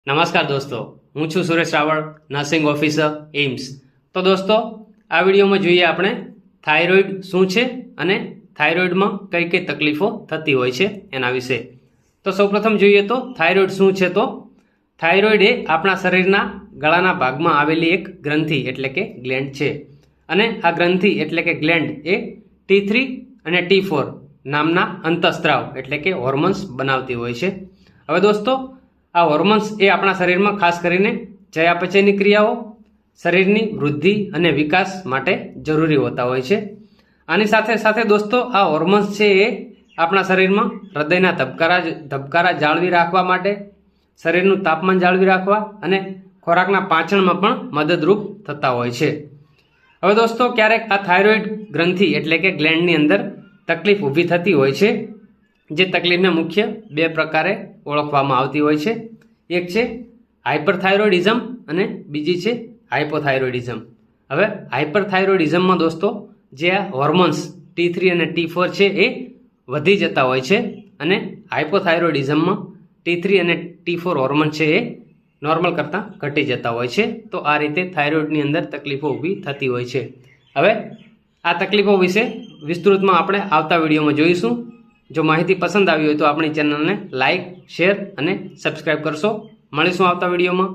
નમસ્કાર દોસ્તો, હું છું સુરેશ રાવળ, નર્સિંગ ઓફિસર એમ્સ. તો દોસ્તો, આ વિડીયોમાં જોઈએ આપણે થાઇરોઇડ શું છે અને થાઇરોઇડમાં કઈ કઈ તકલીફો થતી હોય છે એના વિશે. તો સૌપ્રથમ જોઈએ તો થાઇરોઇડ શું છે. તો થાઇરોઇડ એ આપણા શરીરના ગળાના ભાગમાં આવેલી એક ગ્રંથિ એટલે કે ગ્લેન્ડ છે અને આ ગ્રંથિ એટલે કે ગ્લેન્ડ એ T3 અને T4 નામના અંતઃસ્ત્રાવ એટલે કે હોર્મોન્સ બનાવતી હોય છે. હવે દોસ્તો, આ હોર્મોન્સ એ આપણા શરીરમાં ખાસ કરીને ચયાપચયની ક્રિયાઓ, શરીરની વૃદ્ધિ અને વિકાસ માટે જરૂરી હોતા હોય છે. આની સાથે સાથે દોસ્તો, આ હોર્મોન્સ છે એ આપણા શરીરમાં હૃદયના ધબકારા જાળવી રાખવા માટે, શરીરનું તાપમાન જાળવી રાખવા અને ખોરાકના પાચનમાં પણ મદદરૂપ થતા હોય છે. હવે દોસ્તો, ક્યારેક આ થાઇરોઇડ ગ્રંથિ એટલે કે ગ્લેન્ડની અંદર તકલીફ ઊભી થતી હોય છે, જે તકલીફને મુખ્ય બે પ્રકારે ઓળખવામાં આવતી હોય છે. એક છે હાઇપરથાઇરોઇડિઝમ અને બીજી છે હાઇપોથાઇરોઇડિઝમ. હવે હાઇપરથાઇરોઇડિઝમમાં દોસ્તો જે આ હોર્મોન્સ T3 અને T4 છે એ વધી જતા હોય છે અને હાઇપોથાઇરોઇડિઝમમાં T3 અને T4 હોર્મોન છે એ નોર્મલ કરતાં ઘટી જતા હોય છે. તો આ રીતે થાઇરોઇડની અંદર તકલીફો ઊભી થતી હોય છે. હવે આ તકલીફો વિશે વિસ્તૃતમાં આપણે આવતા વિડીયોમાં જોઈશું. જો માહિતી પસંદ આવી હોય તો આપણી ચેનલને લાઇક, શેર અને સબસ્ક્રાઇબ કરશો. મળીશું આવતા વિડીયોમાં.